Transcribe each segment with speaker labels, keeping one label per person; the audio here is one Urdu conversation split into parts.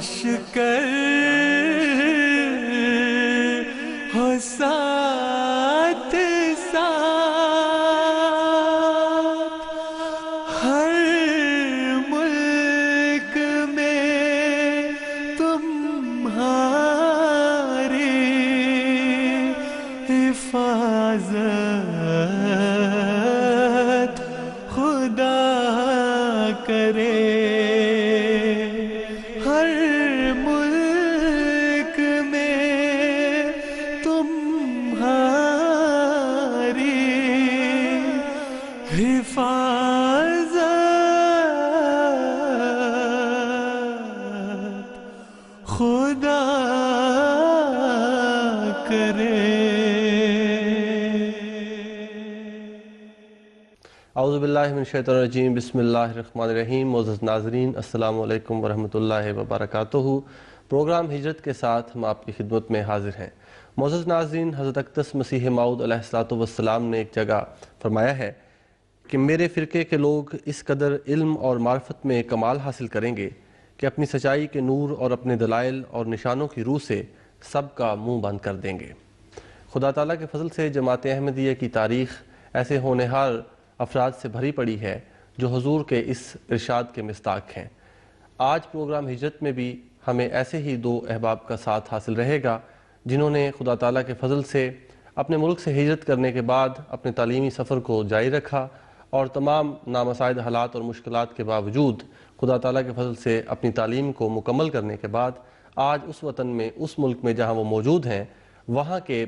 Speaker 1: لشکر ہو ساتھ ساتھ، ہر ملک میں تمہاری حفاظت خدا کرے، ہر ملک میں تمہاری حفاظت خدا کرے۔
Speaker 2: اعوذ باللہ من الشیطان الرجیم، بسم اللہ الرحمن الرحیم۔ معزز ناظرین، السلام علیکم ورحمۃ اللہ وبرکاتہ۔ پروگرام ہجرت کے ساتھ ہم آپ کی خدمت میں حاضر ہیں۔ معزز ناظرین، حضرت اقدس مسیح موعود علیہ السلام نے ایک جگہ فرمایا ہے کہ میرے فرقے کے لوگ اس قدر علم اور معرفت میں کمال حاصل کریں گے کہ اپنی سچائی کے نور اور اپنے دلائل اور نشانوں کی روح سے سب کا منہ بند کر دیں گے۔ خدا تعالیٰ کے فضل سے جماعت احمدیہ کی تاریخ ایسے ہونہار افراد سے بھری پڑی ہے جو حضور کے اس ارشاد کے مصداق ہیں۔ آج پروگرام ہجرت میں بھی ہمیں ایسے ہی دو احباب کا ساتھ حاصل رہے گا جنہوں نے خدا تعالیٰ کے فضل سے اپنے ملک سے ہجرت کرنے کے بعد اپنے تعلیمی سفر کو جاری رکھا اور تمام نامساعد حالات اور مشکلات کے باوجود خدا تعالیٰ کے فضل سے اپنی تعلیم کو مکمل کرنے کے بعد آج اس وطن میں، اس ملک میں جہاں وہ موجود ہیں، وہاں کے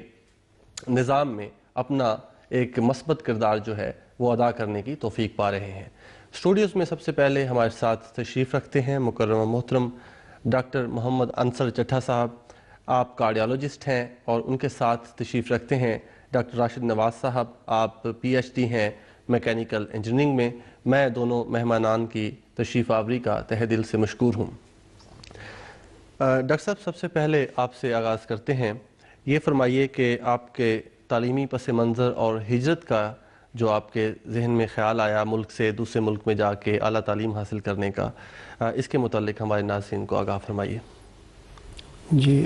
Speaker 2: نظام میں اپنا ایک مثبت کردار جو ہے وہ ادا کرنے کی توفیق پا رہے ہیں۔ اسٹوڈیوز میں سب سے پہلے ہمارے ساتھ تشریف رکھتے ہیں مکرم محترم ڈاکٹر محمد انصر چٹھا صاحب۔ آپ کارڈیالوجسٹ ہیں اور ان کے ساتھ تشریف رکھتے ہیں ڈاکٹر راشد نواز صاحب۔ آپ پی ایچ ڈی ہیں میکینیکل انجینئرنگ میں۔ میں دونوں مہمانان کی تشریف آوری کا تہہ دل سے مشکور ہوں۔ ڈاکٹر صاحب، سب سے پہلے آپ سے آغاز کرتے ہیں۔ یہ فرمائیے کہ آپ کے تعلیمی پس منظر اور ہجرت کا جو آپ کے ذہن میں خیال آیا ملک سے دوسرے ملک میں جا کے اعلیٰ تعلیم حاصل کرنے کا، اس کے متعلق ہمارے ناظرین کو آگاہ فرمائیے۔
Speaker 3: جی،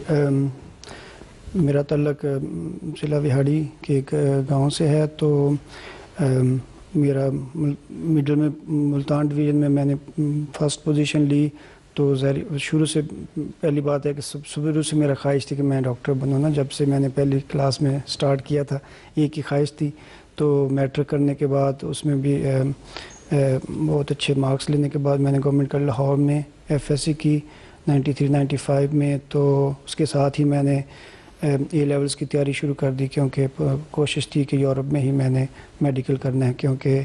Speaker 3: میرا تعلق ضلع وہاڑی کے ایک گاؤں سے ہے، تو میرا مڈل میں ملتان ڈویژن میں نے فرسٹ پوزیشن لی۔ تو شروع سے پہلی بات ہے کہ شروع سے میرا خواہش تھی کہ میں ڈاکٹر بنوں نا، جب سے میں نے پہلی کلاس میں سٹارٹ کیا تھا ایک ہی خواہش تھی۔ تو میٹرک کرنے کے بعد اس میں بھی بہت اچھے مارکس لینے کے بعد میں نے گورنمنٹ کالج لاہور میں ایف ایس سی کی 93-95 میں۔ تو اس کے ساتھ ہی میں نے اے لیولز کی تیاری شروع کر دی، کیونکہ کوشش تھی کہ یورپ میں ہی میں نے میڈیکل کرنا ہے، کیونکہ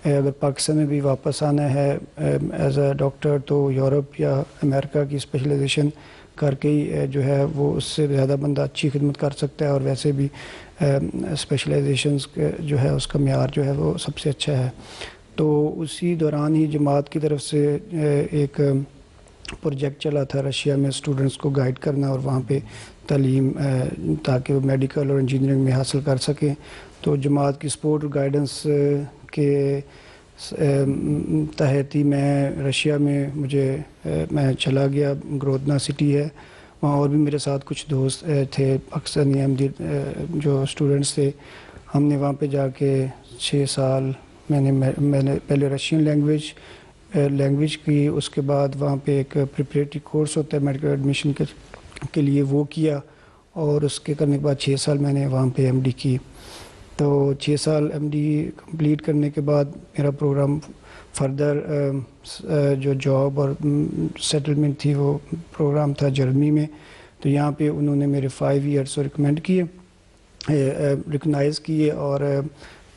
Speaker 3: اگر پاکستان میں بھی واپس آنا ہے ایز اے ڈاکٹر تو یورپ یا امریکہ کی اسپیشلائزیشن کر کے ہی جو ہے وہ اس سے زیادہ بندہ اچھی خدمت کر سکتا ہے، اور ویسے بھی اسپیشلائزیشنز جو ہے اس کا معیار جو ہے وہ سب سے اچھا ہے۔ تو اسی دوران ہی جماعت کی طرف سے ایک پروجیکٹ چلا تھا رشیا میں اسٹوڈنٹس کو گائیڈ کرنا اور وہاں پہ تعلیم تاکہ وہ میڈیکل اور انجینئرنگ میں حاصل کر سکیں۔ تو جماعت کی سپورٹ اور گائیڈنس کے تحت ہی میں رشیا میں میں چلا گیا۔ گرودنا سٹی ہے، وہاں اور بھی میرے ساتھ کچھ دوست تھے پاکستانی احمدی جو اسٹوڈنٹس تھے۔ ہم نے وہاں پہ جا کے 6 سال میں نے پہلے رشین لینگویج کی، اس کے بعد وہاں پہ ایک پریپریٹری کورس ہوتا ہے میڈیکل ایڈمیشن کے لیے، وہ کیا، اور اس کے کرنے کے بعد 6 سال میں نے وہاں پہ ایم ڈی کی۔ تو 6 سال ایم ڈی کمپلیٹ کرنے کے بعد میرا پروگرام فردر جو جاب اور سیٹلمنٹ تھی وہ پروگرام تھا جرمنی میں۔ تو یہاں پہ انہوں نے میرے 5 ایئرس ریکگنائز کیے، اور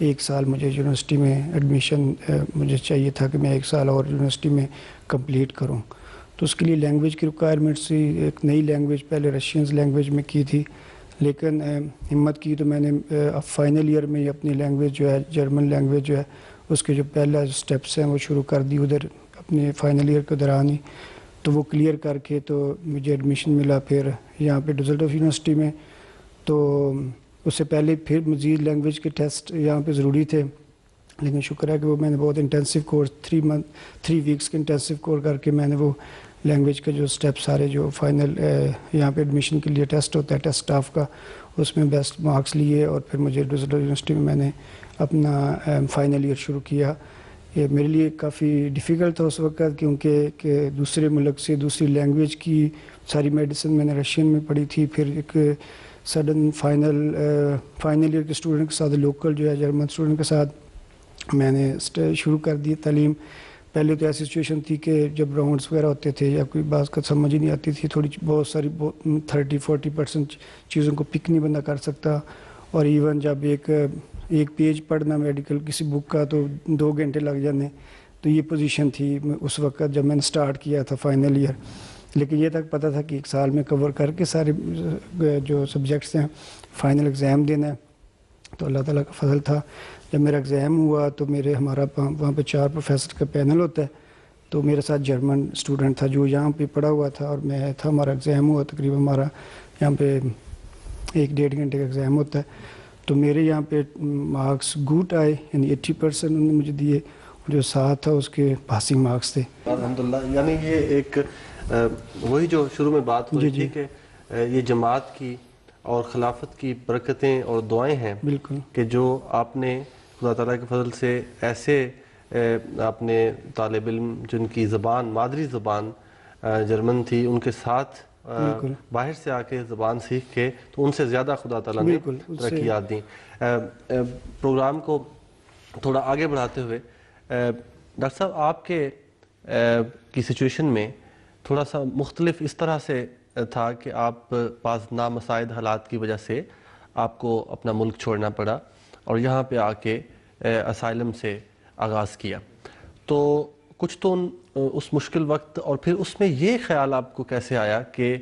Speaker 3: 1 سال مجھے یونیورسٹی میں ایڈمیشن مجھے چاہیے تھا کہ میں 1 سال اور یونیورسٹی میں کمپلیٹ کروں۔ تو اس کے لیے لینگویج کی ریکوائرمنٹس تھی، ایک نئی لینگویج، پہلے رشینز لینگویج میں کی تھی، لیکن ہمت کی تو میں نے فائنل ایئر میں ہی اپنی لینگویج جو ہے جرمن لینگویج جو ہے اس کے جو پہلا اسٹیپس ہیں وہ شروع کر دی ادھر اپنے فائنل ایئر کے دوران ہی۔ تو وہ کلیئر کر کے تو مجھے ایڈمیشن ملا پھر یہاں پہ ڈسلڈورف یونیورسٹی میں۔ تو اس سے پہلے پھر مزید لینگویج کے ٹیسٹ یہاں پہ ضروری تھے، لیکن شکر ہے کہ وہ میں نے بہت انٹینسو کورس 3 ویکس کے انٹینسو کورس کر کے میں نے وہ لینگویج کا جو سٹیپ سارے جو فائنل یہاں پہ ایڈمیشن کے لیے ٹیسٹ ہوتا ہے ٹیسٹ اسٹاف کا, اس میں بیسٹ مارکس لیے اور پھر مجھے ڈوزلڈورف یونیورسٹی میں میں نے اپنا فائنل ایئر شروع کیا. یہ میرے لیے کافی ڈیفیکلٹ تھا اس وقت, کیونکہ کہ دوسرے ملک سے دوسری لینگویج کی ساری میڈیسن میں نے رشین میں پڑھی تھی, پھر ایک سڈن فائنل ایئر کے اسٹوڈنٹ کے ساتھ لوکل جو ہے جرمن اسٹوڈنٹ کے ساتھ میں نے شروع کر دی تعلیم. پہلے تو ایسی سچویشن تھی کہ جب راؤنڈس وغیرہ ہوتے تھے یا کوئی بات کا سمجھ ہی نہیں آتی تھی, بہت ساری 30-40% چیزوں کو پک نہیں بندہ کر سکتا, اور ایون جب ایک پیج پڑھنا میڈیکل کسی بک کا تو 2 گھنٹے لگ جانے. تو یہ پوزیشن تھی اس وقت جب میں نے سٹارٹ کیا تھا فائنل ایئر. لیکن یہ تک پتہ تھا کہ 1 سال میں کور کر کے سارے جو سبجیکٹس ہیں فائنل ایگزام دینا ہے. تو اللہ تعالیٰ کا فضل تھا, جب میرا ایگزام ہوا تو ہمارا وہاں پہ 4 پروفیسر کا پینل ہوتا ہے, تو میرے ساتھ جرمن اسٹوڈنٹ تھا جو یہاں پہ پڑھا ہوا تھا اور میں تھا. ہمارا ایگزام ہوا تقریباً ہمارا یہاں پہ 1-1.5 گھنٹے کا ایگزام ہوتا ہے. تو میرے یہاں پہ مارکس گوٹ آئے, یعنی 80% انہوں نے مجھے دیے, جو 7 تھا اس کے پاسنگ مارکس تھے.
Speaker 2: الحمدللہ. یعنی یہ ایک وہی جو شروع میں بات ہوئی تھی کہ یہ جماعت کی اور خلافت کی برکتیں اور دعائیں ہیں
Speaker 3: بالکل
Speaker 2: کہ جو آپ نے خدا تعالیٰ کے فضل سے ایسے اپنے طالب علم جن کی زبان مادری زبان جرمن تھی ان کے ساتھ باہر سے آ کے زبان سیکھ کے, تو ان سے زیادہ خدا تعالیٰ نے ترقیات دیں. پروگرام کو تھوڑا آگے بڑھاتے ہوئے ڈاکٹر صاحب آپ کی سچویشن میں تھوڑا سا مختلف اس طرح سے تھا کہ آپ بعض نامساعد حالات کی وجہ سے آپ کو اپنا ملک چھوڑنا پڑا اور یہاں پہ آ کے اسائلم سے آغاز کیا. تو کچھ تو اس مشکل وقت, اور پھر اس میں یہ خیال آپ کو کیسے آیا کہ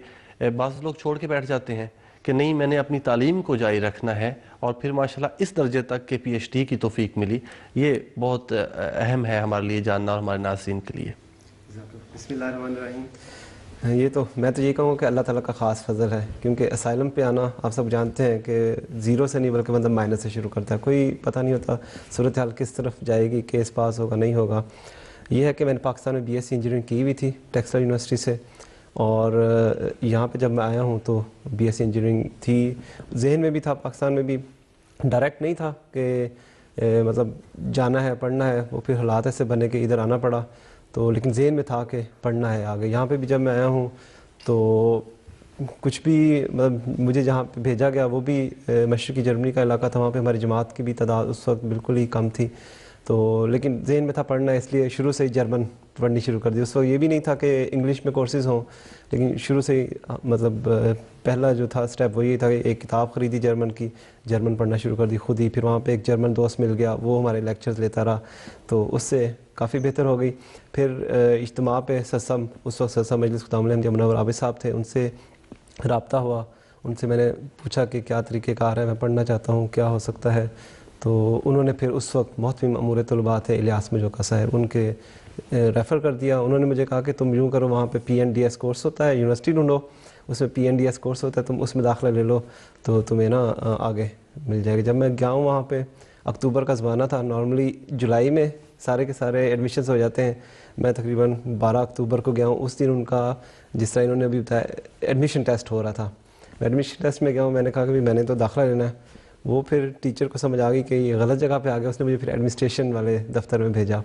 Speaker 2: بعض لوگ چھوڑ کے بیٹھ جاتے ہیں کہ نہیں میں نے اپنی تعلیم کو جاری رکھنا ہے, اور پھر ماشاءاللہ اس درجے تک کہ PhD کی توفیق ملی. یہ بہت اہم ہے ہمارے لیے جاننا اور ہمارے ناظرین کے لیے.
Speaker 4: بسم اللہ الرحمن الرحیم. یہ تو میں تو یہ کہوں کہ اللہ تعالیٰ کا خاص فضل ہے, کیونکہ اسائلم پہ آنا آپ سب جانتے ہیں کہ 0 سے نہیں بلکہ مطلب مائنس سے شروع کرتا ہے. کوئی پتہ نہیں ہوتا صورتحال کس طرف جائے گی, کیس پاس ہوگا نہیں ہوگا. یہ ہے کہ میں نے پاکستان میں BSc انجینئرنگ کی ہوئی تھی ٹیکسٹائل یونیورسٹی سے, اور یہاں پہ جب میں آیا ہوں تو BSc انجینئرنگ تھی. ذہن میں بھی تھا, پاکستان میں بھی ڈائریکٹ نہیں تھا کہ مطلب جانا ہے پڑھنا ہے, وہ پھر حالات ایسے بنے کہ ادھر آنا پڑا. تو لیکن ذہن میں تھا کہ پڑھنا ہے آگے. یہاں پہ بھی جب میں آیا ہوں تو کچھ بھی مطلب مجھے جہاں پہ بھیجا گیا وہ بھی مشرقی جرمنی کا علاقہ تھا, وہاں پہ ہماری جماعت کی بھی تعداد اس وقت بالکل ہی کم تھی. تو لیکن ذہن میں تھا پڑھنا ہے, اس لیے شروع سے ہی جرمن پڑھنی شروع کر دی. اس وقت یہ بھی نہیں تھا کہ انگلش میں کورسز ہوں, لیکن شروع سے ہی مطلب پہلا جو تھا سٹیپ وہ یہ تھا کہ ایک کتاب خریدی جرمن کی, جرمن پڑھنا شروع کر دی خود ہی. پھر وہاں پہ ایک جرمن دوست مل گیا, وہ ہمارے لیکچرز لیتا رہا, تو اس سے کافی بہتر ہو گئی. پھر اجتماع پہ سسم, اس وقت سسم مجلس خدام الحمد منور عابد صاحب تھے, ان سے رابطہ ہوا. ان سے میں نے پوچھا کہ کیا طریقہ کار ہے, میں پڑھنا چاہتا ہوں, کیا ہو سکتا ہے. تو انہوں نے پھر اس وقت محتمم امور طلباء تھے الیاس مجوکا صاحب, ان کے ریفر کر دیا. انہوں نے مجھے کہا کہ تم یوں کرو, وہاں پہ PNDS کورس ہوتا ہے, یونیورسٹی ڈھونڈو, اس میں PNDS کورس ہوتا ہے, تم اس میں داخلہ لے لو تو تمہیں نا آگے مل جائے گا. جب میں گیا ہوں وہاں پہ, اکتوبر کا زمانہ تھا, نارملی جولائی میں سارے کے سارے ایڈمیشنز ہو جاتے ہیں. میں تقریباً 12 اکتوبر کو گیا ہوں. اس دن ان کا جس طرح انہوں نے ابھی بتایا ایڈمیشن ٹیسٹ ہو رہا تھا. میں ایڈمیشن ٹیسٹ میں گیا ہوں, میں نے کہا کہ میں نے تو داخلہ لینا ہے. وہ پھر ٹیچر کو سمجھ آ گئی کہ یہ غلط جگہ پہ آ گیا, اس نے مجھے پھر ایڈمنسٹریشن والے دفتر میں بھیجا.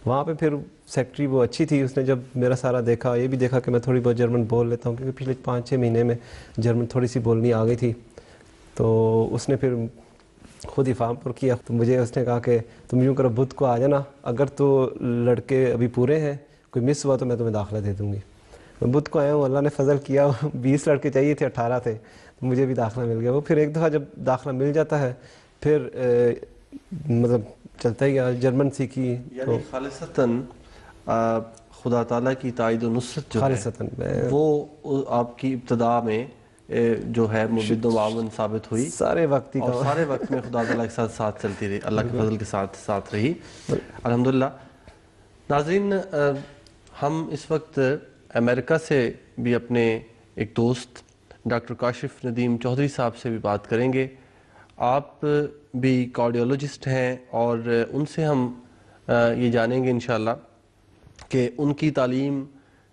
Speaker 4: وہاں پہ پھر سیکٹری وہ اچھی تھی, اس نے جب میرا سارا دیکھا, یہ بھی دیکھا کہ میں تھوڑی بہت جرمن بول لیتا ہوں, کیونکہ پچھلے 5-6 مہینے میں جرمن تھوڑی سی بولنی آ گئی تھی. تو اس نے پھر خود ہی فارم پر کیا. تو مجھے اس نے کہا کہ تم یوں کرو, بدھ کو آ جانا, اگر تو لڑکے ابھی پورے ہیں, کوئی مس ہوا تو میں تمہیں داخلہ دے دوں گی. میں بدھ کو آیا ہوں, اللہ نے فضل کیا, 20 لڑکے چاہیے تھے, 18 تھے, مجھے بھی داخلہ مل گیا. وہ پھر ایک دفعہ جب داخلہ مل جاتا ہے پھر مطلب چلتا ہی گیا. جرمن سیکھی,
Speaker 2: یعنی خالصتاً خدا تعالیٰ کی تائید و نصرت جو ہے وہ آپ کی ابتدا میں جو ہے مبید و معاون ثابت ہوئی,
Speaker 4: سارے وقت ہی,
Speaker 2: اور سارے وقت میں خدا تعالیٰ کے ساتھ چلتی رہی, اللہ کے فضل کے ساتھ رہی الحمدللہ. ناظرین, ہم اس وقت امریکہ سے بھی اپنے ایک دوست ڈاکٹر کاشف ندیم چودھری صاحب سے بھی بات کریں گے. آپ بھی کارڈیولوجسٹ ہیں, اور ان سے ہم یہ جانیں گے انشاءاللہ کہ ان کی تعلیم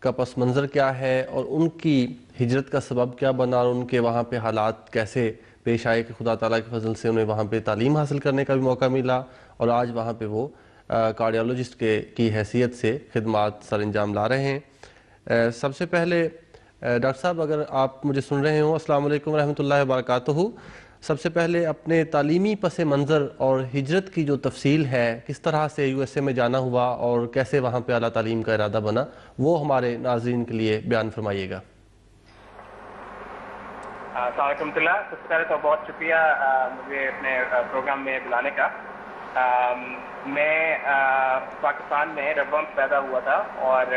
Speaker 2: کا پس منظر کیا ہے اور ان کی ہجرت کا سبب کیا بنا اور ان کے وہاں پہ حالات کیسے پیش آئے کہ خدا تعالیٰ کے فضل سے انہیں وہاں پہ تعلیم حاصل کرنے کا بھی موقع ملا اور آج وہاں پہ وہ کارڈیالوجسٹ کی حیثیت سے خدمات سر انجام لا رہے ہیں۔ سب سے پہلے ڈاکٹر صاحب اگر آپ مجھے سن رہے ہوں، السلام علیکم ورحمۃ اللہ وبرکاتہ۔ سب سے پہلے اپنے تعلیمی پس منظر اور ہجرت کی جو تفصیل ہے، کس طرح سے یو ایس اے میں جانا ہوا اور کیسے وہاں پہ اعلیٰ تعلیم کا ارادہ بنا، وہ ہمارے ناظرین کے لیے بیان فرمائیے گا۔
Speaker 5: السلام علیکم ورحمۃ اللہ۔ سب سے پہلے تو بہت شکریہ مجھے اپنے پروگرام میں بلانے کا۔ میں پاکستان میں ربوہ میں پیدا ہوا تھا اور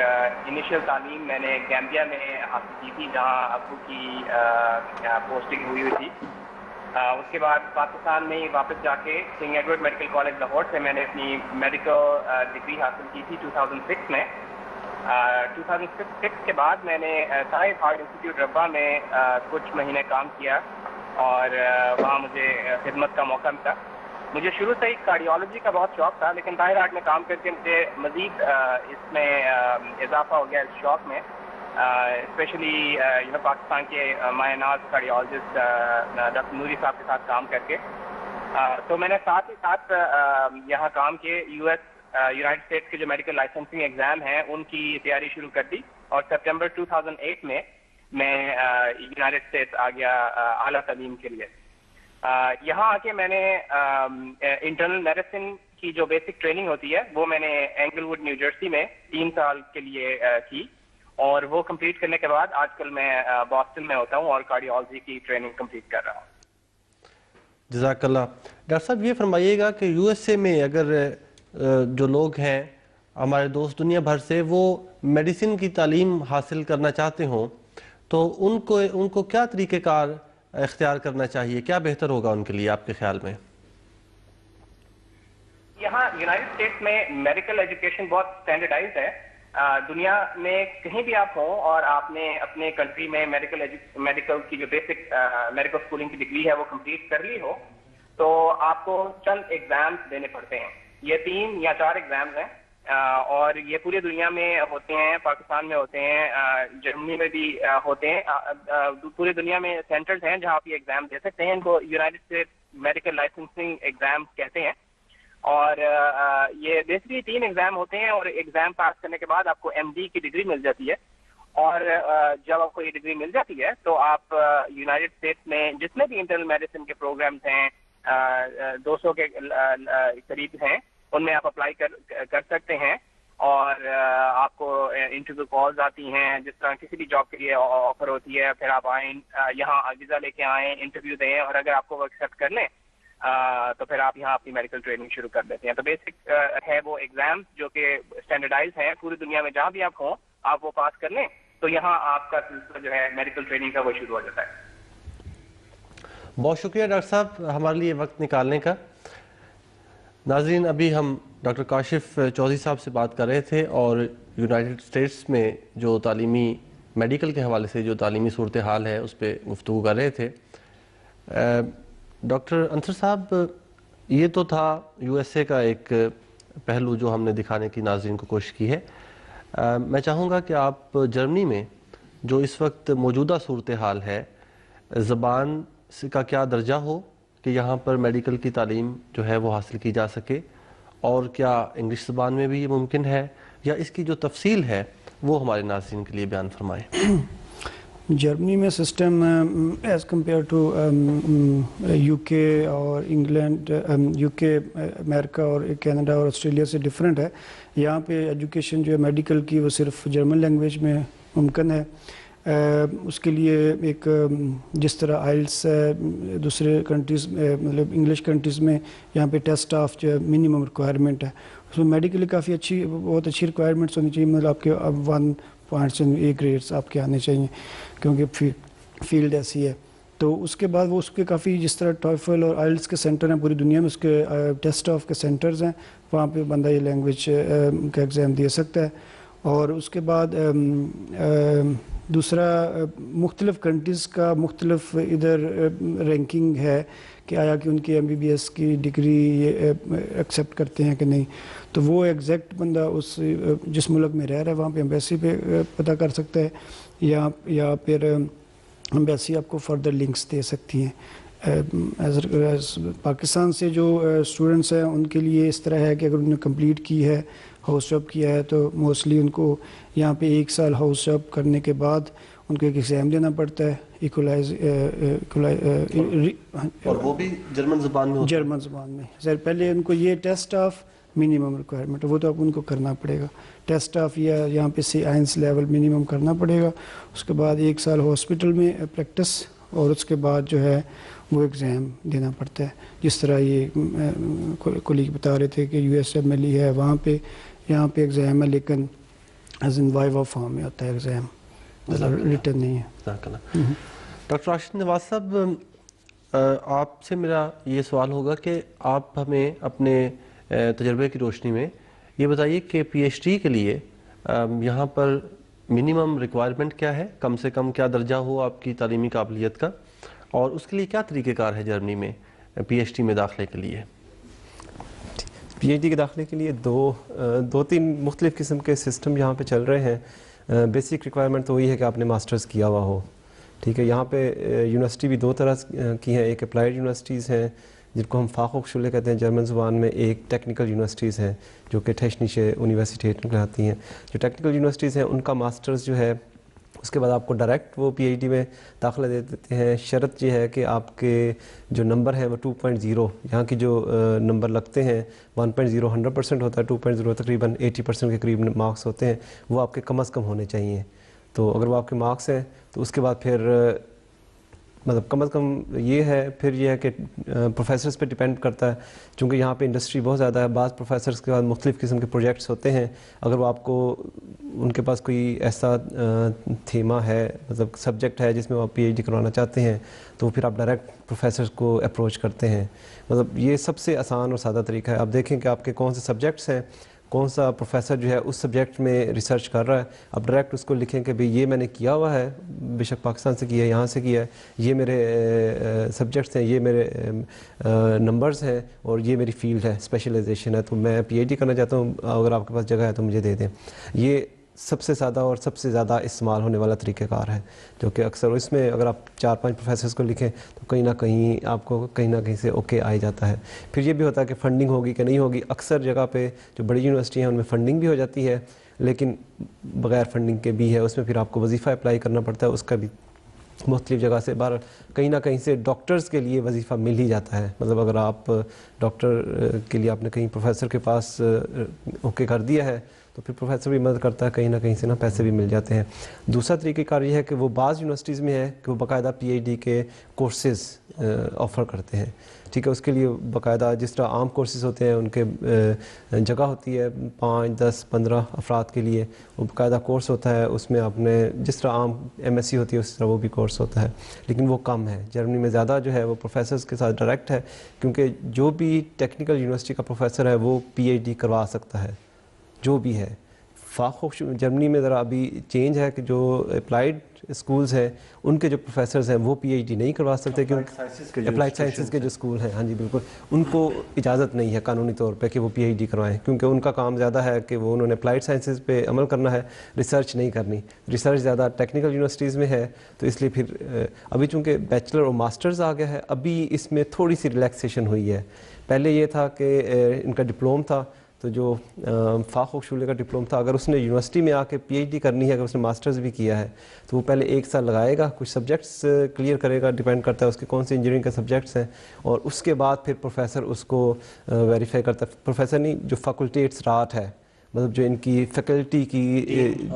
Speaker 5: انیشیل تعلیم میں نے گیمبیا میں حاصل کی تھی، جہاں ابو کی پوسٹنگ ہوئی تھی۔ اس کے بعد پاکستان میں واپس جا کے king Edward medical college Lahore سے میں نے اپنی میڈیکل ڈگری حاصل کی تھی 2006 میں۔ 2006 کے بعد میں نے سائنس ہارٹ انسٹیٹیوٹ ربوہ میں کچھ مہینے کام کیا اور وہاں مجھے خدمت کا موقع ملا۔ مجھے شروع سے ہی کارڈیالوجی کا بہت شوق تھا، لیکن ظاہر ہارٹ میں کام کر کے مجھے مزید اس میں اضافہ ہو گیا اس شوق میں، اسپیشلی پاکستان کے مایہ ناز کارڈیالوجسٹ ڈاکٹر نوری صاحب کے ساتھ کام کر کے۔ تو میں نے ساتھ ہی ساتھ یہاں کام کیے، یونائٹڈ اسٹیٹس کے جو میڈیکل لائسنسنگ ایگزام ہیں ان کی تیاری شروع کر دی اور سپٹمبر 2008 میں یونائٹڈ اسٹیٹس آ گیا اعلیٰ تعلیم کے لیے۔ یہاں آ کے میں نے انٹرنل میڈیسن کی جو بیسک ٹریننگ ہوتی ہے وہ میں نے اینگل ووڈ نیو جرسی میں 3 سال کے لیے کی اور وہ کمپلیٹ کرنے کے بعد آج کل میں بoston میں ہوتا ہوں اور کارڈیالوجی کی ٹریننگ کمپلیٹ کر رہا ہوں۔
Speaker 2: جزاک اللہ۔ ڈاکٹر صاحب یہ فرمائیے گا کہ یو ایس اے میں اگر جو لوگ ہیں ہمارے دوست دنیا بھر سے، وہ میڈیسن کی تعلیم حاصل کرنا چاہتے ہوں تو ان کو کیا طریقہ کار اختیار کرنا چاہیے، کیا بہتر ہوگا ان کے لیے آپ کے خیال میں؟
Speaker 5: یہاں یونائٹڈ اسٹیٹس میں میڈیکل ایجوکیشن بہت اسٹینڈرڈائزڈ ہے۔ دنیا میں کہیں بھی آپ ہوں اور آپ نے اپنے کنٹری میں میڈیکل کی جو بیسک میڈیکل اسکولنگ کی ڈگری ہے وہ کمپلیٹ کر لی ہو تو آپ کو چند ایگزامس دینے پڑتے ہیں۔ یہ 3 یا 4 ایگزامز ہیں اور یہ پوری دنیا میں ہوتے ہیں، پاکستان میں ہوتے ہیں، جرمنی میں بھی ہوتے ہیں، پوری دنیا میں سینٹرز ہیں جہاں آپ یہ ایگزام دے سکتے ہیں۔ ان کو United States medical licensing exams کہتے ہیں اور یہ بیسکلی 3 ایگزام ہوتے ہیں اور ایگزام پاس کرنے کے بعد آپ کو ایم ڈی کی ڈگری مل جاتی ہے اور جب آپ کو یہ ڈگری مل جاتی ہے تو آپ یونائٹڈ اسٹیٹس میں جتنے بھی انٹرنل میڈیسن کے پروگرامز ہیں 200 کے قریب ہیں، ان میں آپ اپلائی کر سکتے ہیں اور آپ کو انٹرویو کالز آتی ہیں، جس طرح کسی بھی جاب کے لیے آفر ہوتی ہے، پھر آپ آئیں یہاں ویزا لے کے آئیں، انٹرویو دیں اور اگر آپ کو وہ ایکسیپٹ کر لیں تو پھر آپ یہاں اپنی میڈیکل ٹریننگ شروع کر دیتے ہیں۔ تو بیسک ہے وہ ایگزام جو کہ اسٹینڈرڈائز ہیں، پوری دنیا میں جہاں بھی آپ ہوں آپ وہ پاس کر لیں تو یہاں آپ کا سلسلہ جو ہے میڈیکل ٹریننگ کا وہ شروع ہو جاتا ہے۔
Speaker 2: بہت شکریہ ڈاکٹر صاحب ہمارے لیے وقت نکالنے کا۔ ناظرین، ابھی ہم ڈاکٹر کاشف چودھری صاحب سے بات کر رہے تھے اور یونائٹڈ اسٹیٹس میں جو تعلیمی میڈیکل کے حوالے سے جو تعلیمی صورتحال ہے اس پہ گفتگو کر رہے تھے۔ ڈاکٹر انصر صاحب، یہ تو تھا یو ایس اے کا ایک پہلو جو ہم نے دکھانے کی ناظرین کو کوشش کی ہے۔ میں چاہوں گا کہ آپ جرمنی میں جو اس وقت موجودہ صورتحال ہے، زبان کا کیا درجہ ہو کہ یہاں پر میڈیکل کی تعلیم جو ہے وہ حاصل کی جا سکے، اور کیا انگلش زبان میں بھی یہ ممکن ہے، یا اس کی جو تفصیل ہے وہ ہمارے ناظرین کے لیے بیان فرمائیں۔
Speaker 3: جرمنی میں system as compare to U K اور انگلینڈ، یو کے امریکہ اور کینیڈا اور آسٹریلیا سے ڈفرینٹ ہے۔ یہاں پہ ایجوکیشن جو ہے میڈیکل کی وہ صرف جرمن لینگویج میں ممکن ہے۔ اس کے لیے ایک جس طرح آئلس دوسرے کنٹریز مطلب انگلش کنٹریز میں یہاں پہ ٹیسٹ آف جو منیمم ریکوائرمنٹ ہے، اس میں میڈیکلی کافی بہت اچھی ریکوائرمنٹس ہونی چاہیے، مطلب آپ کے اب 1 پوائنٹس اے گریڈس آپ کے آنے چاہیے کیونکہ فیلڈ ایسی ہے۔ تو اس کے بعد وہ اس کے کافی جس طرح ٹوئفل اور آئلس کے سینٹر ہیں پوری دنیا میں، اس کے ٹیسٹ آف کے سینٹرز ہیں، وہاں پہ بندہ یہ لینگویج کا ایگزام دے سکتا ہے۔ اور اس کے بعد دوسرا مختلف کنٹریز کا مختلف ادھر رینکنگ ہے کہ آیا کہ ان کی MBBS کی ڈگری ایکسیپٹ کرتے ہیں کہ نہیں. تو وہ ایگزیکٹ بندہ اس جس ملک میں رہ رہا ہے وہاں پہ ایمبیسی پہ پتہ کر سکتا ہے, یا پھر ایمبیسی آپ کو فردر لنکس دے سکتی ہیں. پاکستان سے جو اسٹوڈنٹس ہیں ان کے لیے اس طرح ہے کہ اگر انہوں نے کمپلیٹ کی ہے, ہاؤس جاب کیا ہے, تو موسٹلی ان کو یہاں پہ 1 سال ہاؤس جاب کرنے کے بعد ان کو ایک ایگزام دینا پڑتا ہے
Speaker 2: اور وہ بھی جرمن زبان میں.
Speaker 3: جرمن زبان میں سر پہلے ان کو یہ ٹیسٹ آف منیمم ریکوائرمنٹ وہ تو اب ان کو کرنا پڑے گا. ٹیسٹ آف یا یہاں پہ C1 لیول منیمم کرنا پڑے گا. اس کے بعد 1 سال ہاسپٹل میں پریکٹس, اور اس کے بعد جو ہے وہ ایگزام دینا پڑتا ہے. جس طرح یہ کولیگ بتا رہے تھے کہ USMLE ہے وہاں پہ, یہاں پہ ایگزام ہے لیکن ایز ان وائوا فارم میں ہوتا ہے ایگزام, ریٹن نہیں ہے.
Speaker 2: ڈاکٹر راشد نواز صاحب, آپ سے میرا یہ سوال ہوگا کہ آپ ہمیں اپنے تجربے کی روشنی میں یہ بتائیے کہ PhD کے لیے یہاں پر منیمم ریکوائرمنٹ کیا ہے, کم سے کم کیا درجہ ہو آپ کی تعلیمی قابلیت کا, اور اس کے لیے کیا طریقہ کار ہے جرمنی میں PhD میں داخلے کے لیے؟
Speaker 4: PhD کے داخلے کے لیے دو تین مختلف قسم کے سسٹم یہاں پہ چل رہے ہیں. بیسک ریکوائرمنٹ تو وہی ہے کہ آپ نے ماسٹرز کیا ہوا ہو, ٹھیک ہے. یہاں پہ یونیورسٹی بھی 2 طرح کی ہیں. ایک اپلائیڈ یونیورسٹیز ہیں جن کو ہم فاخوخشولے کہتے ہیں جرمن زبان میں. ایک ٹیکنیکل یونیورسٹیز ہیں جو کہ ٹیکنیشے یونیورسٹیٹ کہلاتی ہیں. جو ٹیکنیکل یونیورسٹیز ہیں ان کا ماسٹرز جو ہے اس کے بعد آپ کو ڈائریکٹ وہ PhD میں داخلہ دے دیتے ہیں. شرط یہ ہے کہ آپ کے جو نمبر ہیں وہ 2.0, یہاں کی جو نمبر لگتے ہیں 1.0 100% ہوتا ہے, 2.0 تقریباً 80% کے قریب مارکس ہوتے ہیں, وہ آپ کے کم از کم ہونے چاہیے. تو اگر وہ آپ کے مارکس ہیں تو اس کے بعد پھر مطلب کم از کم یہ ہے, پھر یہ ہے کہ پروفیسرز پہ ڈیپینڈ کرتا ہے چونکہ یہاں پہ انڈسٹری بہت زیادہ ہے. بعض پروفیسرز کے بعد مختلف قسم کے پروجیکٹس ہوتے ہیں. اگر وہ آپ کو ان کے پاس کوئی ایسا تھیما ہے, مطلب سبجیکٹ ہے جس میں وہ آپ PhD کروانا چاہتے ہیں, تو پھر آپ ڈائریکٹ پروفیسرز کو اپروچ کرتے ہیں. مطلب یہ سب سے آسان اور سادہ طریقہ ہے. آپ دیکھیں کہ آپ کے کون سے سبجیکٹس ہیں, کون سا پروفیسر جو ہے اس سبجیکٹ میں ریسرچ کر رہا ہے, آپ ڈائریکٹ اس کو لکھیں کہ بھئی یہ میں نے کیا ہوا ہے, بے شک پاکستان سے کیا ہے, یہاں سے کیا ہے, یہ میرے سبجیکٹس ہیں, یہ میرے نمبرز ہیں, اور یہ میری فیلڈ ہے, اسپیشلائزیشن ہے, تو میں PhD کرنا چاہتا ہوں, اگر آپ کے پاس جگہ ہے تو مجھے دے دیں. یہ سب سے سادہ اور سب سے زیادہ استعمال ہونے والا طریقہ کار ہے, جو کہ اکثر اس میں اگر آپ 4-5 پروفیسرز کو لکھیں تو کہیں نہ کہیں آپ کو کہیں نہ کہیں سے اوکے آ جاتا ہے. پھر یہ بھی ہوتا ہے کہ فنڈنگ ہوگی کہ نہیں ہوگی. اکثر جگہ پہ جو بڑی یونیورسٹی ہیں ان میں فنڈنگ بھی ہو جاتی ہے, لیکن بغیر فنڈنگ کے بھی ہے, اس میں پھر آپ کو وظیفہ اپلائی کرنا پڑتا ہے. اس کا بھی مختلف جگہ سے بہر کہیں نہ کہیں سے ڈاکٹرز کے لیے وظیفہ مل ہی جاتا ہے. مطلب اگر آپ ڈاکٹر کے لیے آپ نے کہیں پروفیسر کے پاس اوکے کر دیا ہے تو پھر پروفیسر بھی مدد کرتا ہے, کہیں نہ کہیں سے نا پیسے بھی مل جاتے ہیں. دوسرا طریقہ کار یہ ہے کہ وہ بعض یونیورسٹیز میں ہے کہ وہ باقاعدہ PhD کے کورسز آفر کرتے ہیں, ٹھیک ہے. اس کے لیے باقاعدہ جس طرح عام کورسز ہوتے ہیں ان کے جگہ ہوتی ہے 5, 10, 15 افراد کے لیے, وہ باقاعدہ کورس ہوتا ہے. اس میں آپ نے جس طرح عام MSc ہوتی ہے اس طرح وہ بھی کورس ہوتا ہے, لیکن وہ کم ہے. جرمنی میں زیادہ جو ہے وہ پروفیسرز کے ساتھ ڈائریکٹ ہے, کیونکہ جو بھی ٹیکنیکل یونیورسٹی کا پروفیسر ہے وہ PhD کروا سکتا ہے, جو بھی ہے. جرمنی میں ذرا ابھی چینج ہے کہ جو اپلائیڈ اسکولز ہیں ان کے جو پروفیسرز ہیں وہ PhD نہیں کروا سکتے, کیونکہ اپلائیڈ سائنسز کے جو اسکول ہیں, ہاں جی بالکل, ان کو اجازت نہیں ہے قانونی طور پہ کہ وہ PhD کروائیں, کیونکہ ان کا کام زیادہ ہے کہ وہ انہوں نے اپلائیڈ سائنسز پہ عمل کرنا ہے, ریسرچ نہیں کرنی. ریسرچ زیادہ ٹیکنیکل یونیورسٹیز میں ہے, تو اس لیے پھر ابھی چونکہ بیچلر اور ماسٹرز آ گیا ہے, ابھی اس میں تھوڑی سی ریلیکسیشن ہوئی ہے. پہلے یہ تھا کہ ان کا ڈپلوم تھا, تو جو فاخوخشولے کا ڈپلوم تھا, اگر اس نے یونیورسٹی میں آ کے PhD کرنی ہے, اگر اس نے ماسٹرز بھی کیا ہے تو وہ پہلے 1 سال لگائے گا, کچھ سبجیکٹس کلیئر کرے گا, ڈیپینڈ کرتا ہے اس کے کون سے انجینئرنگ کے سبجیکٹس ہیں, اور اس کے بعد پھر پروفیسر اس کو ویریفائی کرتا ہے. پروفیسر نہیں, جو فیکلٹیٹس رات ہے, مطلب جو ان کی فیکلٹی کی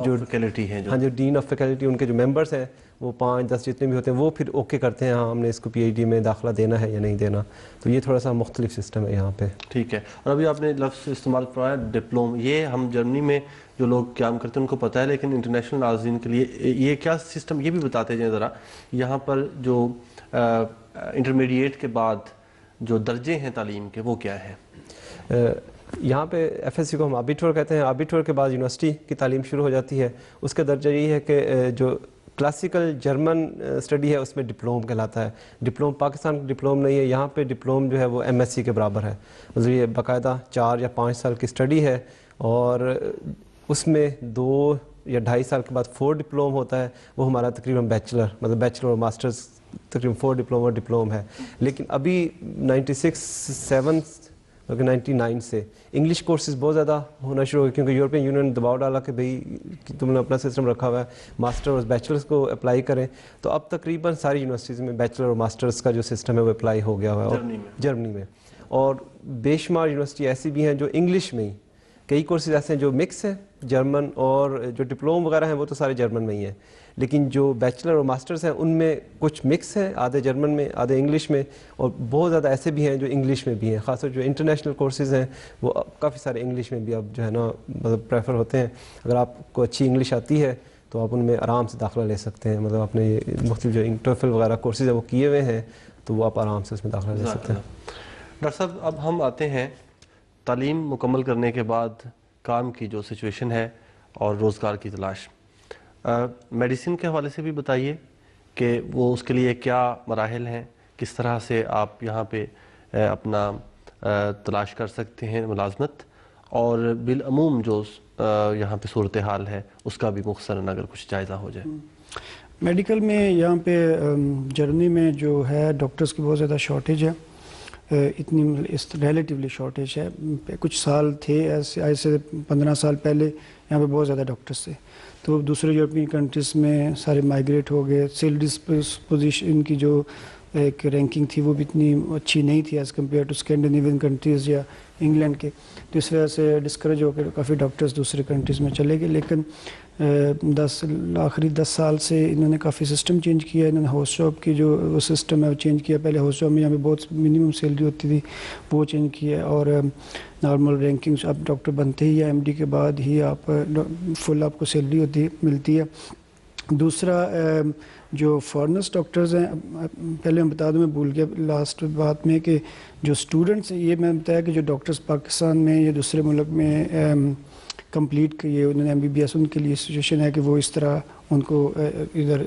Speaker 4: جو
Speaker 2: فیکلٹی ہے,
Speaker 4: ہاں جو ڈین آف فیکلٹی, ان کے جو ممبرس ہیں وہ 5-10 جتنے بھی ہوتے ہیں, وہ پھر اوکے کرتے ہیں ہاں ہم نے اس کو PhD میں داخلہ دینا ہے یا نہیں دینا. تو یہ تھوڑا سا مختلف سسٹم ہے یہاں پہ.
Speaker 2: ٹھیک ہے. اور ابھی آپ نے لفظ استعمال کروایا ڈپلوم, یہ ہم جرمنی میں جو لوگ قیام کرتے ہیں ان کو پتہ ہے, لیکن انٹرنیشنل ناظرین کے لیے یہ کیا سسٹم, یہ بھی بتاتے جائیں ذرا. یہاں پر جو انٹرمیڈیٹ کے بعد جو درجے ہیں تعلیم کے وہ کیا ہیں؟
Speaker 4: یہاں پہ FSC کو ہم آبیٹور کہتے ہیں. آبیٹور کے بعد یونیورسٹی کی تعلیم شروع ہو جاتی ہے. اس کا درجہ یہی ہے کہ جو کلاسیکل جرمن اسٹڈی ہے اس میں ڈپلوم کہلاتا ہے. ڈپلوم پاکستان کا ڈپلوم نہیں ہے, یہاں پہ ڈپلوم جو ہے وہ MSc کے برابر ہے. مطلب یہ باقاعدہ 4 یا 5 سال کی اسٹڈی ہے, اور اس میں 2 یا 2.5 سال کے بعد 4 ڈپلوم ہوتا ہے. وہ ہمارا تقریباً بیچلر, مطلب بیچلر اور ماسٹرز تقریباً 4 ڈپلوم اور ڈپلوم ہے. لیکن ابھی 99 سے انگلش کورسز بہت زیادہ ہونا شروع ہو گئے, کیونکہ یورپین یونین نے دباؤ ڈالا کہ بھئی تم نے اپنا سسٹم رکھا ہوا ہے, ماسٹر اور بیچلرز کو اپلائی کریں. تو اب تقریباً ساری یونیورسٹیز میں بیچلر اور ماسٹرز کا جو سسٹم ہے وہ اپلائی ہو گیا ہوا ہے جرمنی میں. اور بے شمار یونیورسٹی ایسی بھی ہیں جو انگلش میں ہی, کئی کورسز ایسے ہیں جو مکس ہیں جرمن, اور جو ڈپلوم وغیرہ ہیں وہ تو سارے جرمن میں ہی ہیں. لیکن جو بیچلر اور ماسٹرز ہیں ان میں کچھ مکس ہیں, آدھے جرمن میں آدھے انگلش میں, اور بہت زیادہ ایسے بھی ہیں جو انگلش میں بھی ہیں. خاص طور جو انٹرنیشنل کورسز ہیں وہ کافی سارے انگلش میں بھی اب جو ہے نا مطلب پریفر ہوتے ہیں. اگر آپ کو اچھی انگلش آتی ہے تو آپ ان میں آرام سے داخلہ لے سکتے ہیں. مطلب اپنے مختلف جو ٹوفل وغیرہ کورسز ہیں وہ کیے ہوئے ہیں تو وہ آپ آرام سے اس میں داخلہ لے سکتے ہیں.
Speaker 2: ڈاکٹر صاحب اب ہم آتے ہیں تعلیم مکمل کرنے کے بعد کام کی جو سچویشن ہے اور روزگار کی تلاش. میڈیسن کے حوالے سے بھی بتائیے کہ وہ اس کے لیے کیا مراحل ہیں, کس طرح سے آپ یہاں پہ اپنا تلاش کر سکتے ہیں ملازمت, اور بالعموم جو یہاں پہ صورتحال ہے اس کا بھی مختصراً اگر کچھ جائزہ ہو جائے.
Speaker 3: میڈیکل میں یہاں پہ جرمنی میں جو ہے ڈاکٹرز کی بہت زیادہ شارٹیج ہے, اتنی ریلیٹیولی شارٹیج ہے. کچھ سال تھے ایسے 15 سال پہلے یہاں پہ بہت زیادہ ڈاکٹرز تھے, تو دوسرے یورپین کنٹریز میں سارے مائیگریٹ ہو گئے. سیلز پوزیشن کی جو ایک رینکنگ تھی وہ بھی اتنی اچھی نہیں تھی as compare to Scandinavian countries یا انگلینڈ کے, تو اس وجہ سے ڈسکریج ہو کے کافی ڈاکٹرز دوسرے کنٹریز میں چلے گئے. لیکن آخری 10 سال سے انہوں نے کافی سسٹم چینج کیا. انہوں نے ہاؤس جاب کی جو وہ سسٹم ہے وہ چینج کیا. پہلے ہاؤس جاب میں یہاں پہ بہت منیمم سیلری ہوتی تھی, وہ چینج کیا, اور نارمل رینکنگ آپ ڈاکٹر بنتے ہی یا MD کے بعد ہی آپ فل آپ کو سیلری ملتی ہے. دوسرا جو فارنرس ڈاکٹرز ہیں, پہلے میں بتا دوں, میں بھول گیا لاسٹ بات میں کہ جو اسٹوڈنٹس, یہ میں بتایا کہ جو ڈاکٹرز پاکستان میں یا دوسرے ملک میں کمپلیٹ کیے انہوں نے MBBS, ان کے لیے سچویشن ہے کہ وہ اس طرح ان کو ادھر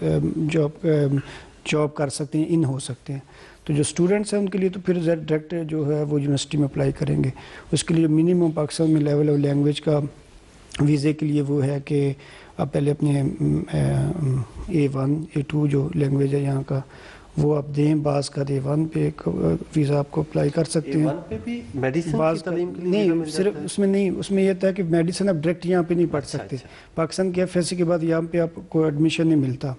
Speaker 3: جاب کر سکتے ہیں, ان ہو سکتے ہیں. تو جو اسٹوڈنٹس ہیں ان کے لیے تو پھر ڈائریکٹ جو ہے وہ یونیورسٹی میں اپلائی کریں گے. اس کے لیے منیمم پاکستان میں لیول آف لینگویج کا ویزے کے لیے وہ ہے کہ آپ پہلے اپنے A1 A2 جو لینگویج ہے یہاں کا وہ آپ دیں. بعض کا A1 پہ ایک ویزا آپ کو اپلائی کر سکتے ہیں.
Speaker 2: A1 پہ بھی میڈیسن کی تعلیم کے لیے
Speaker 3: نہیں, صرف اس میں نہیں, اس میں یہ تھا کہ میڈیسن آپ ڈائریکٹ یہاں پہ نہیں پڑھ سکتے. پاکستان کے FSC کے بعد یہاں پہ آپ کو ایڈمیشن نہیں ملتا.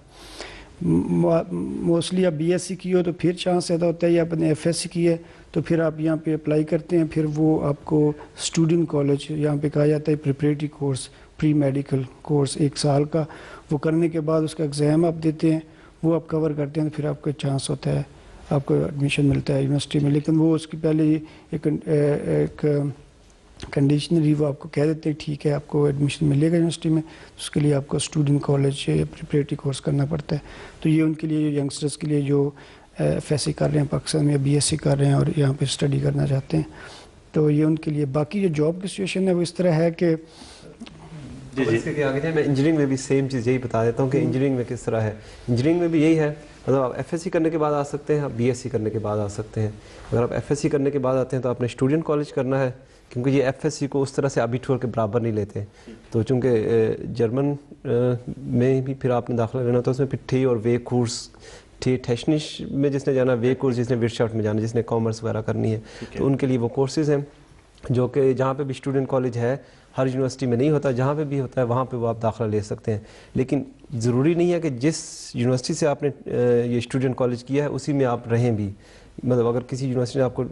Speaker 3: موسٹلی آپ BSc کی ہو تو پھر چانس زیادہ ہوتا ہے, یا آپ نے FSc کی ہے تو پھر آپ یہاں پہ اپلائی کرتے ہیں. پھر وہ آپ کو اسٹوڈنٹ کالج یہاں پہ کہا جاتا ہے preparatory course, pre medical course 1 سال کا, وہ کرنے کے بعد اس کا ایگزام آپ دیتے ہیں, وہ آپ کور کرتے ہیں, تو پھر آپ کو چانس ہوتا ہے آپ کو ایڈمیشن ملتا ہے یونیورسٹی میں. لیکن وہ اس کی پہلے ایک کنڈیشنری وہ آپ کو کہہ دیتے ہیں ٹھیک ہے آپ کو ایڈمیشن ملے گا یونیورسٹی میں, اس کے لیے آپ کو اسٹوڈنٹ کالج یا پریپریٹری کورس کرنا پڑتا ہے. تو یہ ان کے لیے ینگسٹرس کے لیے جو FSc کر رہے ہیں پاکستان میں, یا BSc کر رہے ہیں اور یہاں پہ اسٹڈی کرنا چاہتے ہیں, تو یہ ان کے لیے. باقی جو جاب کی سچویشن ہے وہ اس طرح ہے کہ
Speaker 4: اس کے آگے جائیں, میں انجینئرنگ میں بھی سیم چیز یہی بتا دیتا ہوں کہ انجینئرنگ میں کس طرح ہے. انجینئرنگ میں بھی یہی ہے, مطلب آپ FSc کرنے کے بعد آ سکتے ہیں, آپ BSc کرنے کے بعد آ سکتے ہیں. اگر آپ FSc کرنے کے بعد آتے ہیں تو آپ نے اسٹوڈنٹ کالج کرنا ہے, کیونکہ یہ FSc کو اس طرح سے ابیٹور کے برابر نہیں لیتے. تو چونکہ جرمن میں بھی پھر آپ نے داخلہ لینا ہوتا ہے, اس میں پھر ٹھی اور وے کورس, ٹیکنش میں جس نے جانا, وے کورس جس نے ورشافٹ میں جانا, جس نے کامرس وغیرہ کرنی ہے, تو ان کے لیے وہ کورسز ہیں جو کہ جہاں پہ بھی اسٹوڈنٹ کالج ہے, ہر یونیورسٹی میں نہیں ہوتا, جہاں پہ بھی ہوتا ہے وہاں پہ وہ آپ داخلہ لے سکتے ہیں. لیکن ضروری نہیں ہے کہ جس یونیورسٹی سے آپ نے یہ اسٹوڈنٹ کالج کیا ہے اسی میں آپ رہیں بھی. مطلب اگر کسی یونیورسٹی نے آپ کو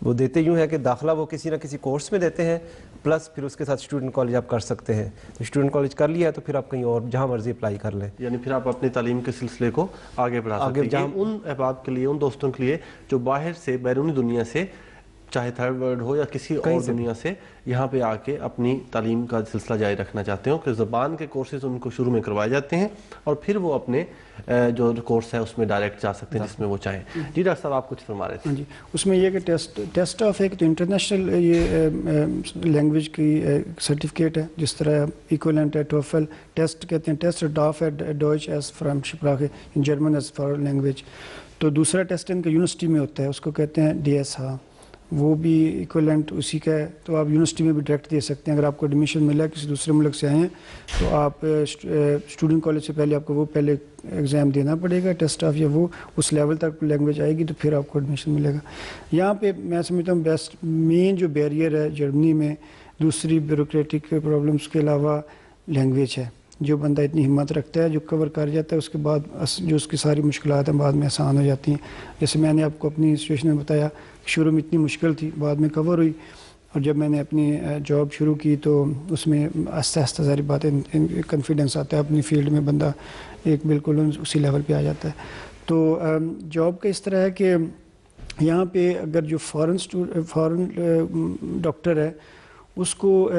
Speaker 4: وہ دیتے یوں ہے کہ داخلہ وہ کسی نہ کسی کورس میں دیتے ہیں, پلس پھر اس کے ساتھ اسٹوڈنٹ کالج آپ کر سکتے ہیں. تو اسٹوڈنٹ کالج کر لیا ہے تو پھر آپ کہیں اور جہاں مرضی اپلائی کر لیں,
Speaker 2: یعنی پھر آپ اپنی تعلیم کے سلسلے کو آگے بڑھا سکتے ہیں. ان احباب کے لیے, ان دوستوں کے لیے جو باہر سے بیرونی دنیا سے چاہے تھرڈ ورلڈ ہو یا کسی اور دنیا سے یہاں پہ آ کے اپنی تعلیم کا سلسلہ جاری رکھنا چاہتے ہوں کہ زبان کے کورسز ان کو شروع میں کروائے جاتے ہیں اور پھر وہ اپنے جو کورس ہے اس میں ڈائریکٹ جا سکتے ہیں جس میں وہ چاہیں. جی ڈاکٹر صاحب آپ کچھ فرما رہے تھے.
Speaker 3: جی اس میں یہ کہ ٹیسٹ آف ہے کہ تو انٹرنیشنل یہ لینگویج کی سرٹیفکیٹ ہے, جس طرح ایکولنٹ ہے ٹوفل ٹیسٹ کہتے ہیں, ٹیسٹ ڈاف ہے ڈوئچ ایز فرام شپراخے in German as foreign language. تو دوسرا ٹیسٹ ان کا یونیورسٹی میں ہوتا ہے, اس کو کہتے ہیں ڈی ایس. ہاں وہ بھی ایکولنٹ اسی کا ہے, تو آپ یونیورسٹی میں بھی ڈائریکٹ دے سکتے ہیں. اگر آپ کو ایڈمیشن ملا ہے کسی دوسرے ملک سے آئے ہیں تو آپ اسٹوڈنٹ کالج سے پہلے آپ کو وہ پہلے ایگزام دینا پڑے گا ٹیسٹ آف, یا وہ اس لیول تک لینگویج آئے گی تو پھر آپ کو ایڈمیشن ملے گا. یہاں پہ میں سمجھتا ہوں بیسٹ مین جو بیریئر ہے جرمنی میں دوسری بیوروکریٹک پرابلمس کے علاوہ لینگویج ہے. جو بندہ اتنی ہمت رکھتا ہے جو کور کر جاتا ہے اس کے بعد جو اس کی ساری مشکلات ہیں بعد میں آسان ہو جاتی ہیں. جیسے میں نے آپ کو اپنی سچویشن میں بتایا شروع میں اتنی مشکل تھی, بعد میں کور ہوئی, اور جب میں نے اپنی جاب شروع کی تو اس میں آہستہ آہستہ ساری باتیں کنفیڈنس آتا ہے اپنی فیلڈ میں, بندہ ایک بالکل اسی لیول پہ آ جاتا ہے. تو جاب کا اس طرح ہے کہ یہاں پہ اگر جو فارن ڈاکٹر ہے اس کو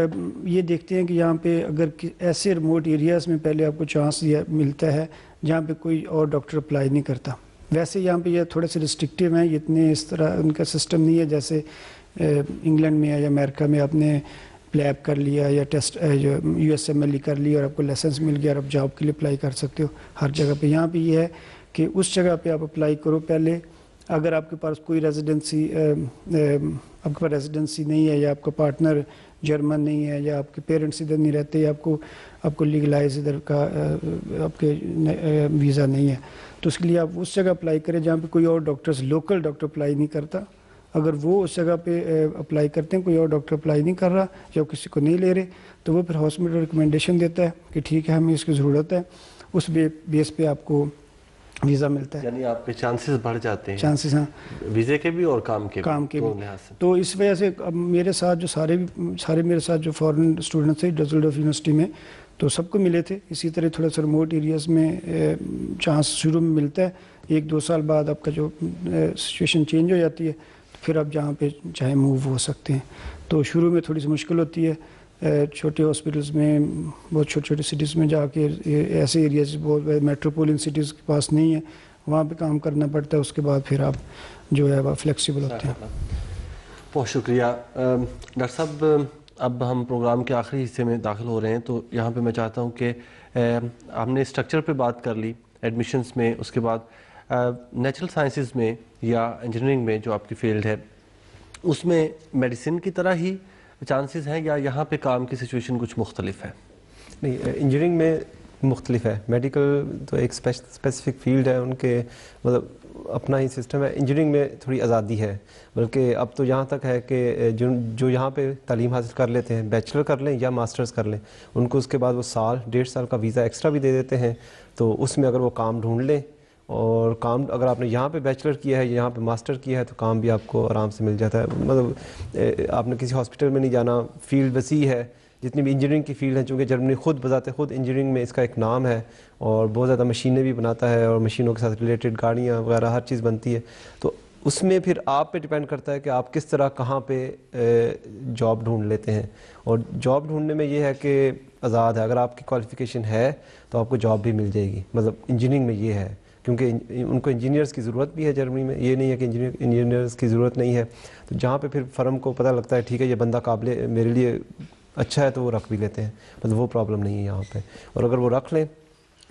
Speaker 3: یہ دیکھتے ہیں کہ یہاں پہ اگر ایسے ریموٹ ایریاز میں پہلے آپ کو چانس ملتا ہے جہاں پہ کوئی اور ڈاکٹر اپلائی نہیں کرتا. ویسے یہاں پہ یہ تھوڑے سے ریسٹرکٹیو ہیں, اتنے اس طرح ان کا سسٹم نہیں ہے جیسے انگلینڈ میں یا امریکہ میں آپ نے پلیب کر لیا یا ٹیسٹ جو U S M L E کر لیا اور آپ کو لائسنس مل گیا اور آپ جاب کے لیے اپلائی کر سکتے ہو ہر جگہ پہ. یہاں پہ یہ ہے کہ اس جگہ پہ آپ اپلائی کرو پہلے, اگر آپ کے پاس کوئی ریزیڈنسی آپ کے پاس ریزیڈنسی نہیں ہے یا آپ کا پارٹنر جرمن نہیں ہے یا آپ کے پیرنٹس ادھر نہیں رہتے یا آپ کو لیگلائز ادھر کا آپ کے ویزا نہیں ہے, تو اس کے لیے آپ اس جگہ اپلائی کریں جہاں پہ کوئی اور ڈاکٹرز لوکل ڈاکٹر اپلائی نہیں کرتا. اگر وہ اس جگہ پہ اپلائی کرتے ہیں کوئی اور ڈاکٹر اپلائی نہیں کر رہا یا کسی کو نہیں لے رہے تو وہ پھر ہاسپٹل ریکمنڈیشن دیتا ہے کہ ٹھیک ہے ہمیں اس کی ضرورت ہے, اس بیس پہ آپ کو ویزا ملتا ہے.
Speaker 2: یعنی آپ کے چانسز بڑھ جاتے ہیں,
Speaker 3: چانسز ہاں
Speaker 2: ویزے کے بھی اور کام کے بھی.
Speaker 3: تو اس وجہ سے اب میرے ساتھ جو سارے میرے ساتھ جو فارن اسٹوڈنٹس تھے ڈزلڈورف یونیورسٹی میں تو سب کو ملے تھے. اسی طرح تھوڑا سا ریموٹ ایریاز میں چانس شروع میں ملتا ہے, 1-2 سال بعد آپ کا جو سچویشن چینج ہو جاتی ہے تو پھر آپ جہاں پہ چاہے موو ہو سکتے ہیں. تو شروع میں تھوڑی سی مشکل ہوتی ہے, چھوٹے ہاسپٹلس میں بہت چھوٹے سٹیز میں جا کے ایسے ایریاز بہت میٹروپولین سٹیز کے پاس نہیں ہے وہاں پہ کام کرنا پڑتا ہے. اس کے بعد پھر آپ جو ہے وہ فلیکسیبل ہوتے ہیں.
Speaker 2: بہت شکریہ ڈاکٹر صاحب. اب ہم پروگرام کے آخری حصے میں داخل ہو رہے ہیں تو یہاں پہ میں چاہتا ہوں کہ ہم نے اسٹرکچر پہ بات کر لی ایڈمیشنز میں, اس کے بعد نیچرل سائنسز میں یا انجینئرنگ میں جو آپ کی فیلڈ ہے اس میں میڈیسن کی طرح ہی چانسز ہیں یا یہاں پہ کام کی سچویشن کچھ مختلف ہے؟
Speaker 4: نہیں, انجینئرنگ میں مختلف ہے. میڈیکل تو ایک اسپیسیفک فیلڈ ہے, ان کے مطلب اپنا ہی سسٹم ہے. انجینئرنگ میں تھوڑی آزادی ہے, بلکہ اب تو یہاں تک ہے کہ جو یہاں پہ تعلیم حاصل کر لیتے ہیں بیچلر کر لیں یا ماسٹرز کر لیں ان کو اس کے بعد وہ 1.5 سال کا ویزا ایکسٹرا بھی دے دیتے ہیں. تو اس میں اگر وہ کام ڈھونڈ لیں اور کام اگر آپ نے یہاں پہ بیچلر کیا ہے یا یہاں پہ ماسٹر کیا ہے تو کام بھی آپ کو آرام سے مل جاتا ہے. مطلب آپ نے کسی ہاسپٹل میں نہیں جانا, فیلڈ وسیع ہے جتنی بھی انجینئرنگ کی فیلڈ ہے. چونکہ جرمنی خود بذات خود انجینئرنگ میں اس کا ایک نام ہے اور بہت زیادہ مشینیں بھی بناتا ہے اور مشینوں کے ساتھ ریلیٹڈ گاڑیاں وغیرہ ہر چیز بنتی ہے. تو اس میں پھر آپ پہ ڈیپینڈ کرتا ہے کہ آپ کس طرح کہاں پہ جاب ڈھونڈ لیتے ہیں. اور جاب ڈھونڈنے میں یہ ہے کہ آزاد ہے, اگر آپ کی کوالیفیکیشن ہے تو آپ کو جاب بھی مل جائے گی. مطلب انجینئرنگ میں یہ ہے کیونکہ ان کو انجینئرز کی ضرورت بھی ہے جرمنی میں, یہ نہیں ہے کہ انجینئرز کی ضرورت نہیں ہے. تو جہاں پہ پھر فرم کو پتہ لگتا ہے ٹھیک ہے یہ بندہ قابل میرے لیے اچھا ہے تو وہ رکھ بھی لیتے ہیں. مطلب وہ پرابلم نہیں ہے یہاں پہ. اور اگر وہ رکھ لیں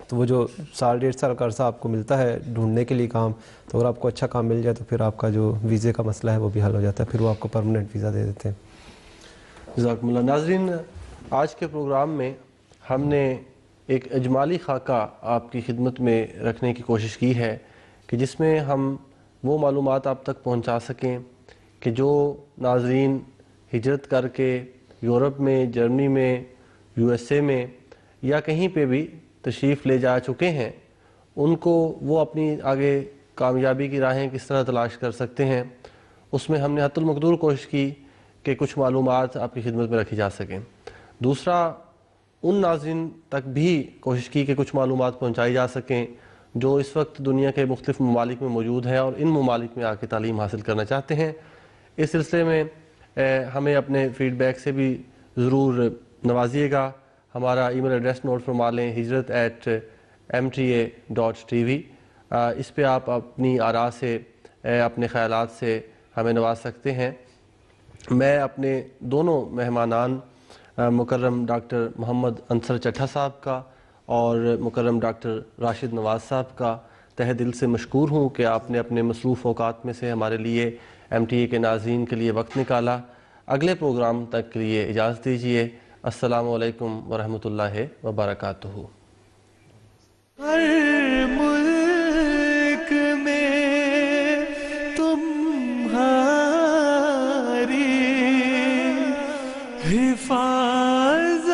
Speaker 4: تو وہ جو 1.5 سال کا عرصہ آپ کو ملتا ہے ڈھونڈنے کے لیے کام, تو اگر آپ کو اچھا کام مل جائے تو پھر آپ کا جو ویزے کا مسئلہ ہے وہ بھی حل ہو جاتا ہے, پھر وہ آپ کو پرماننٹ ویزا دے دیتے ہیں.
Speaker 2: جزاکم اللہ. ناظرین, آج کے پروگرام میں ہم نے ایک اجمالی خاکہ آپ کی خدمت میں رکھنے کی کوشش کی ہے کہ جس میں ہم وہ معلومات آپ تک پہنچا سکیں کہ جو ناظرین ہجرت کر کے یورپ میں, جرمنی میں, یو ایس اے میں یا کہیں پہ بھی تشریف لے جا چکے ہیں ان کو وہ اپنی آگے کامیابی کی راہیں کس طرح تلاش کر سکتے ہیں. اس میں ہم نے حتی المقدور کوشش کی کہ کچھ معلومات آپ کی خدمت میں رکھی جا سکیں. دوسرا, ان ناظرین تک بھی کوشش کی کہ کچھ معلومات پہنچائی جا سکیں جو اس وقت دنیا کے مختلف ممالک میں موجود ہیں اور ان ممالک میں آ کے تعلیم حاصل کرنا چاہتے ہیں. اس سلسلے میں ہمیں اپنے فیڈ بیک سے بھی ضرور نوازیے گا. ہمارا ای میل ایڈریس نوٹ فرما لیں hijrat@mta.tv. اس پہ آپ اپنی آراء سے اپنے خیالات سے ہمیں نواز سکتے ہیں. میں اپنے دونوں مہمانان مکرم ڈاکٹر محمد انصر چٹھا صاحب کا اور مکرم ڈاکٹر راشد نواز صاحب کا تہ دل سے مشکور ہوں کہ آپ نے اپنے مصروف اوقات میں سے ہمارے لیے MTA کے ناظرین کے لیے وقت نکالا. اگلے پروگرام تک کے لیے اجازت دیجیے. السلام علیکم ورحمۃ اللہ وبرکاتہ.
Speaker 1: ہر ملک میں تمہاری حفاظت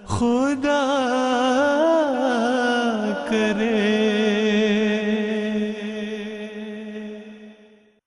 Speaker 1: خدا کرے.